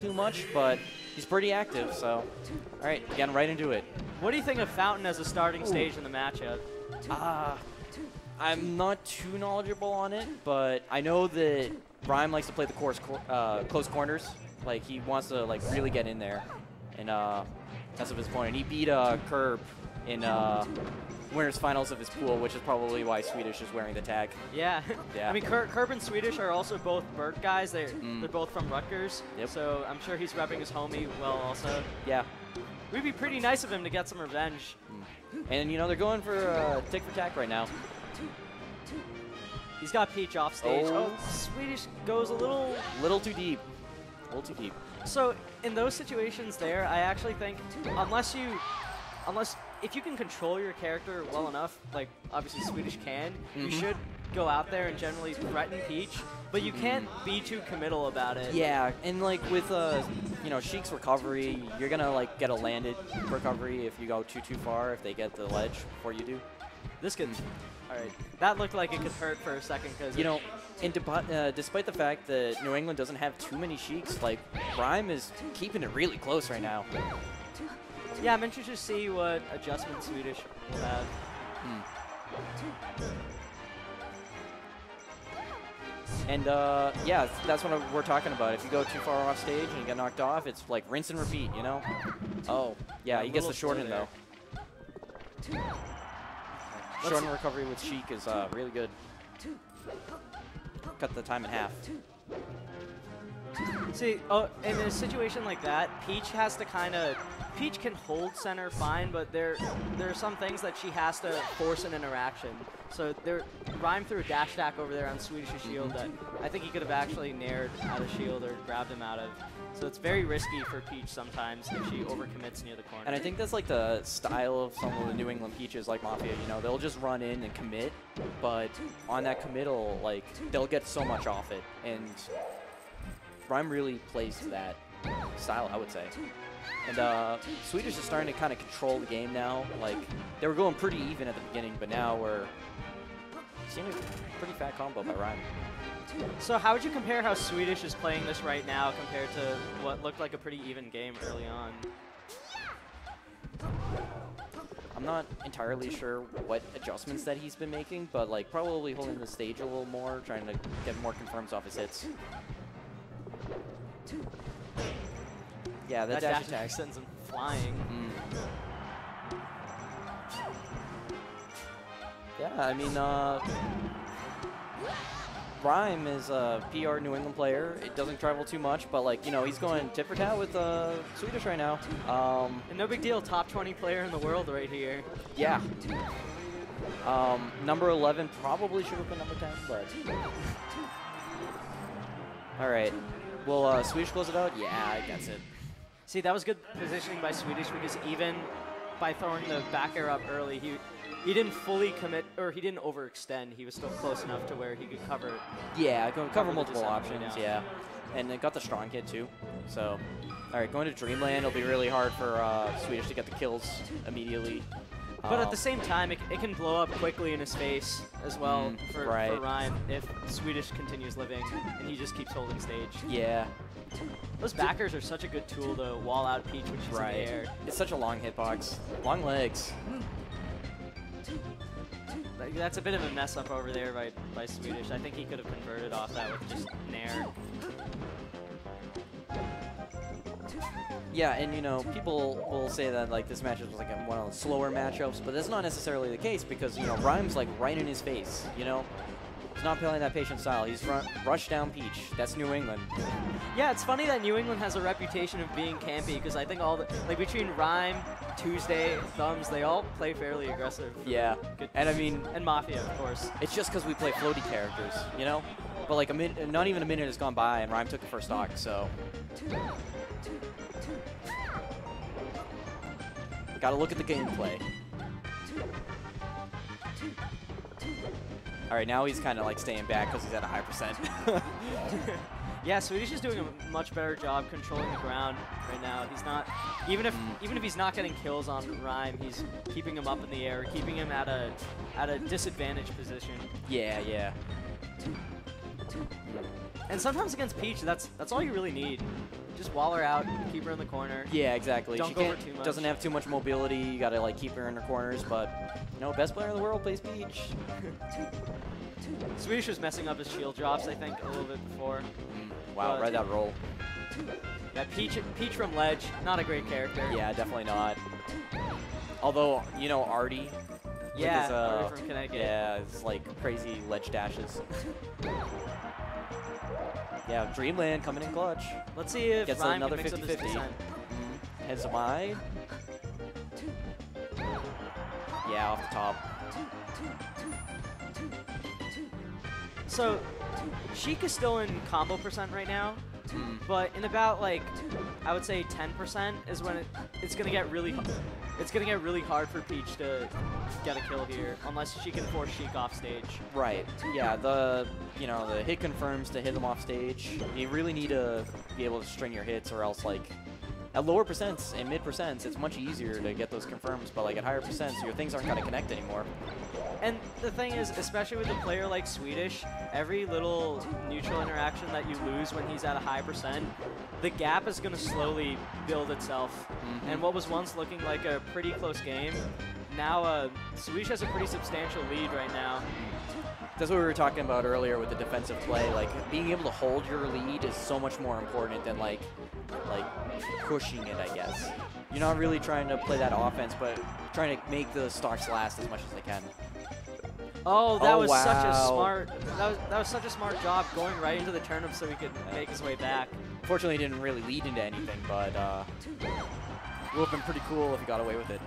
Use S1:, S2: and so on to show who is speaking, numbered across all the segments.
S1: too much, but he's pretty active, so all right, getting right into it.
S2: What do you think of Fountain as a starting stage in the matchup?
S1: I'm not too knowledgeable on it, but I know that Rime likes to play the close corners. Like, he wants to like really get in there and mess up his opponent. He beat Curb in winners finals of his pool, which is probably why Swedish is wearing the tag.
S2: Yeah.
S1: Yeah.
S2: I mean, Curb and Swedish are also both Burt guys. They're both from Rutgers.
S1: Yep.
S2: So I'm sure he's repping his homie well also.
S1: Yeah.
S2: It would be pretty nice of him to get some revenge.
S1: And, you know, they're going for tick for tack right now.
S2: He's got Peach off stage.
S1: Oh.
S2: Oh, Swedish goes a little...
S1: Little too deep. A little too deep.
S2: So in those situations there, I actually think if you can control your character well enough, like obviously Swedish can, you should go out there and generally threaten Peach, but you can't be too committal about it.
S1: Yeah, and like with you know, Sheik's recovery, you're gonna like get a landed recovery if you go too far, if they get the ledge before you do.
S2: This could, all right, that looked like it could hurt for a second because
S1: you know, and despite the fact that New England doesn't have too many Sheiks, like Rime is keeping it really close right now.
S2: Yeah, I'm interested to see what adjustment Swedish will have.
S1: And yeah, that's what we're talking about. If you go too far off stage and you get knocked off, it's like rinse and repeat, you know? Oh, yeah, he gets the short end though. Short end recovery with Sheik is really good. Cut the time in half.
S2: See, in a situation like that, Peach has to Peach can hold center fine, but there are some things that she has to force an interaction. So Rime threw a dash attack over there on Swedish's shield that I think he could have actually nared out of shield or grabbed him out of. So it's very risky for Peach sometimes if she overcommits near the corner.
S1: And I think that's like the style of some of the New England Peaches, like Mafia, you know, they'll just run in and commit, but on that committal, like, they'll get so much off it. And Rime really plays to that style, I would say. And Swedish is starting to kind of control the game now. Like, they were going pretty even at the beginning, but now we're seeing a pretty fat combo by Rime.
S2: So how would you compare how Swedish is playing this right now compared to what looked like a pretty even game early on?
S1: I'm not entirely sure what adjustments that he's been making, but like probably holding the stage a little more, trying to get more confirms off his hits. Yeah, that dash attack
S2: sends him flying.
S1: Yeah, I mean, Rime is a PR New England player. It doesn't travel too much, but like, you know, he's going tit for tat with Swedish right now.
S2: And no big deal, top 20 player in the world right here.
S1: Yeah. Number 11 probably should have been number 10, but. All right. Will Swedish close it out? Yeah, that's it.
S2: See, that was good positioning by Swedish because even by throwing the back air up early, he didn't fully commit, or he didn't overextend. He was still close enough to where he could cover.
S1: Yeah, cover multiple options, yeah. And it got the strong hit too. So, all right, going to Dreamland, it'll be really hard for Swedish to get the kills immediately.
S2: But at the same time, it can blow up quickly in his face as well for Rime if Swedish continues living and he just keeps holding stage.
S1: Yeah.
S2: Those backers are such a good tool to wall out Peach when she's in the air.
S1: It's such a long hitbox. Long legs.
S2: That's a bit of a mess up over there by Swedish. I think he could have converted off that with just nair.
S1: Yeah, and you know, people will say that like this matchup was like one of the slower matchups, but that's not necessarily the case because, you know, Rime's like right in his face, you know? He's not playing that patient style. He's rushed down Peach. That's New England.
S2: Yeah, it's funny that New England has a reputation of being campy because I think like between Rime, Tuesday, Thumbs, they all play fairly aggressive.
S1: Yeah, and I mean,
S2: and Mafia, of course.
S1: It's just because we play floaty characters, you know. But like not even a minute has gone by, and Rime took the first stock. So, gotta look at the gameplay. All right, now he's kind of like staying back because he's at a high percent.
S2: Yeah, Swedish is doing a much better job controlling the ground right now. He's not, even if he's not getting kills on Rime, he's keeping him up in the air, keeping him at a disadvantaged position.
S1: Yeah, yeah.
S2: And sometimes against Peach, that's all you really need. Just wall her out, keep her in the corner.
S1: Yeah, exactly.
S2: Don't
S1: She
S2: go over too much.
S1: doesn't have too much mobility. You gotta like keep her in her corners, but you know, best player in the world plays Peach.
S2: Swedish was messing up his shield drops, I think, a little bit before.
S1: Wow,
S2: But-
S1: right that roll.
S2: Yeah, Peach from ledge, not a great character.
S1: Yeah, definitely not. Although, you know, Artie. with
S2: Yeah,
S1: his,
S2: Artie from Connecticut.
S1: Yeah, it's like crazy ledge dashes. Yeah, Dreamland coming in clutch.
S2: Let's see if
S1: Gets
S2: Rime
S1: another
S2: can mix up his
S1: 50-50.
S2: descent.
S1: Heads of my. Yeah, off the top.
S2: So, Sheik is still in combo percent right now,
S1: Mm.
S2: but in about like, I would say 10% is when it's gonna get really hard for Peach to get a kill here, unless she can force Sheik off stage.
S1: Right. Yeah, the hit confirms to hit them off stage. You really need to be able to string your hits, or else like at lower percents and mid percents, it's much easier to get those confirms. But like at higher percents, your things aren't gonna connect anymore.
S2: And the thing is, especially with a player like Swedish, every little neutral interaction that you lose when he's at a high percent, the gap is going to slowly build itself. And what was once looking like a pretty close game, now Swedish has a pretty substantial lead right now.
S1: That's what we were talking about earlier with the defensive play. Like being able to hold your lead is so much more important than like pushing it, I guess. You're not really trying to play that offense, but trying to make the stocks last as much as they can.
S2: Oh, that
S1: Oh,
S2: was such a
S1: wow.
S2: smart. That was such a smart job going right into the turnip so he could make his way back.
S1: Fortunately, it didn't really lead into anything, but it would have been pretty cool if he got away with it.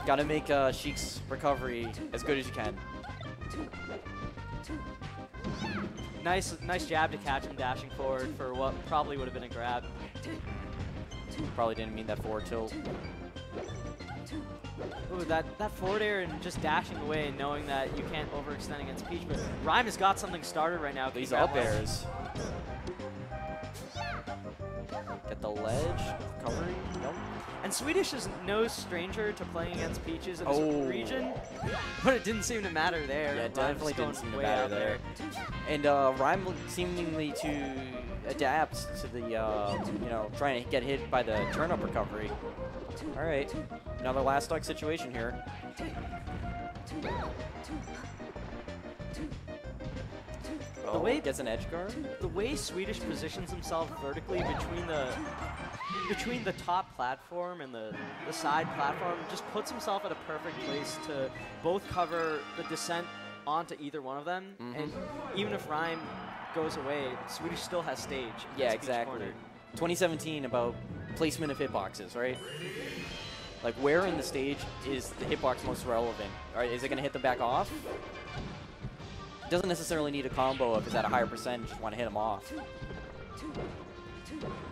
S1: Got to make Sheik's recovery as good as you can.
S2: Nice jab to catch him dashing forward for what probably would have been a grab.
S1: Probably didn't mean that forward tilt.
S2: Ooh, that forward air and just dashing away and knowing that you can't overextend against Peach. But Rime has got something started right now.
S1: These up airs. Get the ledge. Recovery. Nope.
S2: And Swedish is no stranger to playing against Peaches in this
S1: Oh.
S2: region, but it didn't seem to matter there.
S1: Yeah, it definitely didn't seem to
S2: way
S1: matter
S2: out
S1: there. And Rime seemingly to adapt to the, trying to get hit by the turn-up recovery. All right, another last stock situation here.
S2: The way
S1: gets an edge guard.
S2: The way Swedish positions himself vertically between the top platform and the side platform just puts himself at a perfect place to both cover the descent onto either one of them. And even if Rime goes away, Swedish still has stage.
S1: Yeah,
S2: against Peach
S1: exactly.
S2: corner.
S1: 2017 about placement of hitboxes, right? Like where in the stage is the hitbox most relevant? Or is it going to hit the back off? It doesn't necessarily need a combo if it's at a higher percent, you just want to hit them off.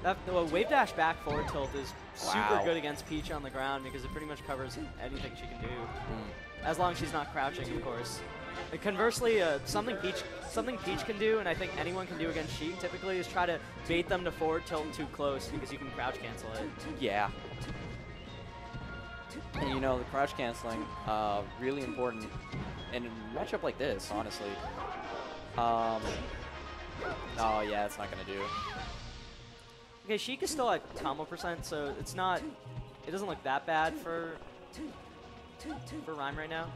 S2: The wave dash back forward tilt is super
S1: Wow.
S2: good against Peach on the ground because it pretty much covers anything she can do. As long as she's not crouching, of course. And conversely, something Peach can do, and I think anyone can do against Sheik typically, is try to bait them to forward tilt too close because you can crouch cancel it.
S1: Yeah. And you know, the crouch canceling, really important in a matchup like this, honestly. Oh yeah, it's not gonna do.
S2: Okay, Sheik is still at combo percent, so it doesn't look that bad for Rime right now.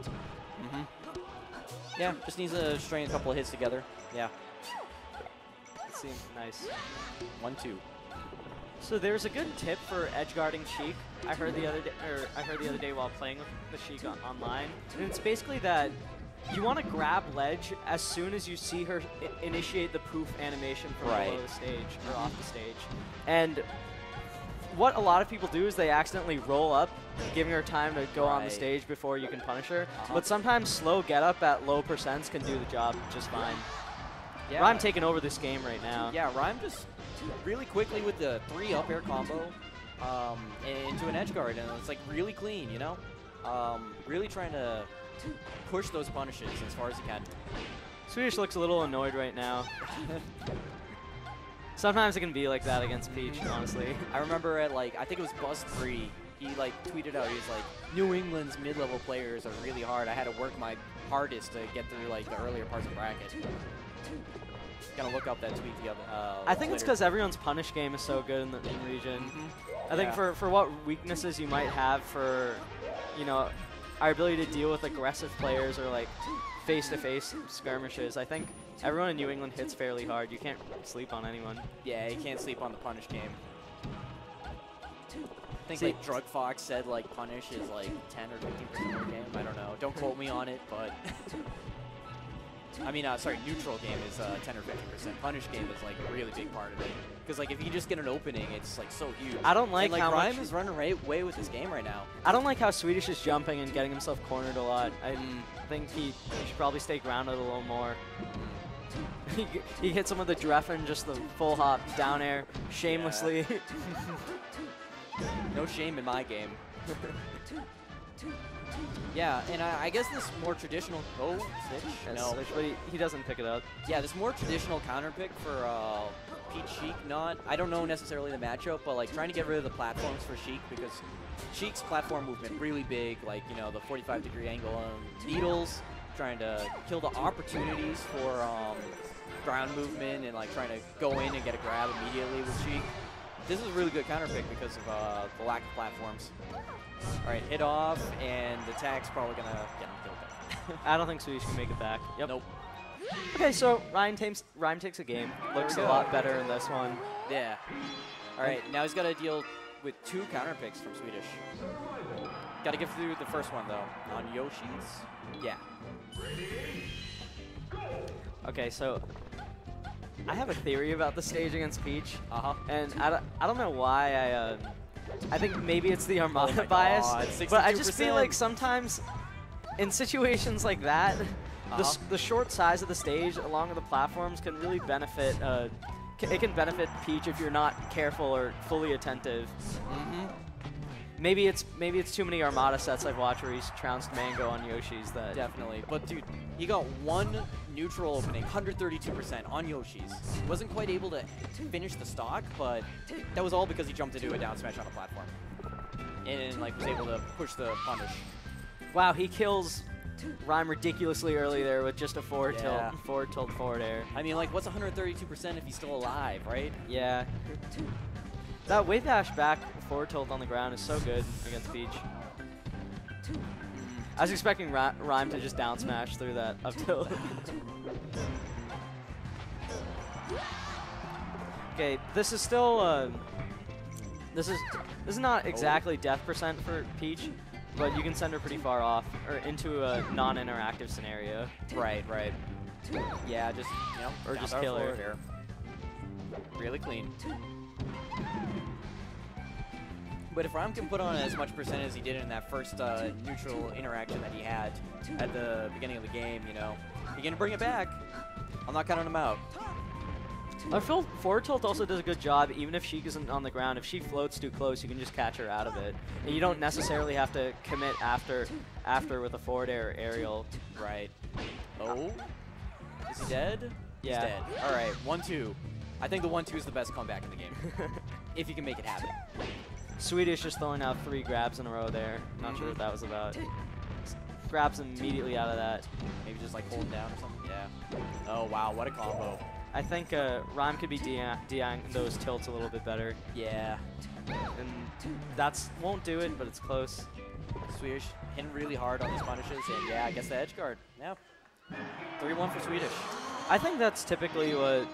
S1: Yeah, just needs to string a couple of hits together. Yeah.
S2: It seems nice.
S1: 1-2.
S2: So there's a good tip for edge guarding Sheik. I heard the other day while playing with the Sheik online, and it's basically that you want to grab ledge as soon as you see her initiate the poof animation from below the stage or off the stage. And what a lot of people do is they accidentally roll up, giving her time to go on the stage before you can punish her. But sometimes slow get up at low percents can do the job just fine.
S1: Yeah.
S2: Rime taking over this game right now.
S1: Yeah, Rime just really quickly with the 3 up air combo into an edge guard, and it's like really clean, you know? Really trying to push those punishes as far as he can.
S2: Swedish looks a little annoyed right now. Sometimes it can be like that against Peach, honestly.
S1: I remember at I think it was Buzz 3, he tweeted out, he was like, New England's mid-level players are really hard. I had to work my hardest to get through the earlier parts of the bracket. gonna look up that tweet the other.
S2: I think it's
S1: later.
S2: because everyone's punish game is so good in the region. I think
S1: Yeah.
S2: for what weaknesses you might have for, you know, our ability to deal with aggressive players or like face-to-face skirmishes, I think everyone in New England hits fairly hard. You can't sleep on anyone.
S1: Yeah, you can't sleep on the punish game. I think
S2: See-
S1: like Drug Fox said like punish is like 10 or 15% of the game. I don't know. Don't quote me on it, but I mean, sorry, neutral game is 10 or 50%. Punish game is like a really big part of it. Because like if you just get an opening, it's like so huge.
S2: I don't like
S1: and, like
S2: how
S1: Rime
S2: much-
S1: is running right away with this game right now.
S2: I don't like how Swedish is jumping and getting himself cornered a lot. I think he should probably stay grounded a little more. He hits him with the Dreffen, just the full hop down air, shamelessly.
S1: No shame in my game. Yeah, and I guess this more traditional. Oh, switch. No.
S2: But he doesn't pick it up.
S1: Yeah, this more traditional counter pick for Pete Sheik. I don't know necessarily the matchup, but like trying to get rid of the platforms for Sheik because Sheik's platform movement really big. Like the 45-degree angle on needles, trying to kill the opportunities for ground movement and like trying to go in and get a grab immediately with Sheik. This is a really good counter pick because of the lack of platforms. All right, hit off, and the tag's probably gonna get him killed.
S2: I don't think Swedish can make it back. Yep.
S1: Nope.
S2: Okay, so Rime takes a game. Looks a lot better in this one.
S1: Yeah. All right, now he's got to deal with 2 counter picks from Swedish. Got to get through the first one though. On Yoshi's. Yeah.
S2: Okay, so I have a theory about the stage against Peach, and I don't know why I think maybe it's the Armada
S1: my
S2: bias,
S1: God,
S2: but I just feel
S1: 62%.
S2: like sometimes in situations like that, the short size of the stage along with the platforms can really benefit. It can benefit Peach if you're not careful or fully attentive. Maybe it's too many Armada sets I've watched where he's trounced Mango on Yoshi's. That
S1: Definitely. But dude, he got 1 neutral opening, 132% on Yoshi's. Wasn't quite able to finish the stock, but that was all because he jumped into a down smash on a platform. And like was able to push the punish.
S2: Wow, he kills Rime ridiculously early there with just a forward
S1: Yeah.
S2: tilt forward air.
S1: I mean, like, what's 132% if he's still alive, right?
S2: Yeah. That wave dash back forward tilt on the ground is so good against Peach. I was expecting Rime to just down smash through that up tilt. Okay, this is still this is not exactly death percent for Peach, but you can send her pretty far off or into a non-interactive scenario.
S1: Right. Yeah, just
S2: Or
S1: down
S2: just
S1: throw
S2: kill her.
S1: forward air. Really clean. But if Rime can put on as much percent as he did in that first neutral interaction that he had at the beginning of the game, he can bring it back. I'm not counting him out.
S2: I feel forward tilt also does a good job, even if Sheik isn't on the ground. If she floats too close, you can just catch her out of it. And you don't necessarily have to commit after with a forward air aerial.
S1: Right. Oh. Is he dead?
S2: Yeah.
S1: He's dead. All right, 1-2. I think the 1-2 is the best comeback in the game. If you can make it happen.
S2: Swedish just throwing out 3 grabs in a row there. Not sure what that was about. Grabs immediately out of that.
S1: Maybe just like holding down or something. Yeah. Oh, wow, what a combo.
S2: I think Rime could be DIing those tilts a little bit better.
S1: Yeah.
S2: And won't do it, but it's close.
S1: Swedish hitting really hard on these punishes, and yeah, I guess the edge guard. Yeah. 3-1 for Swedish.
S2: I think that's typically what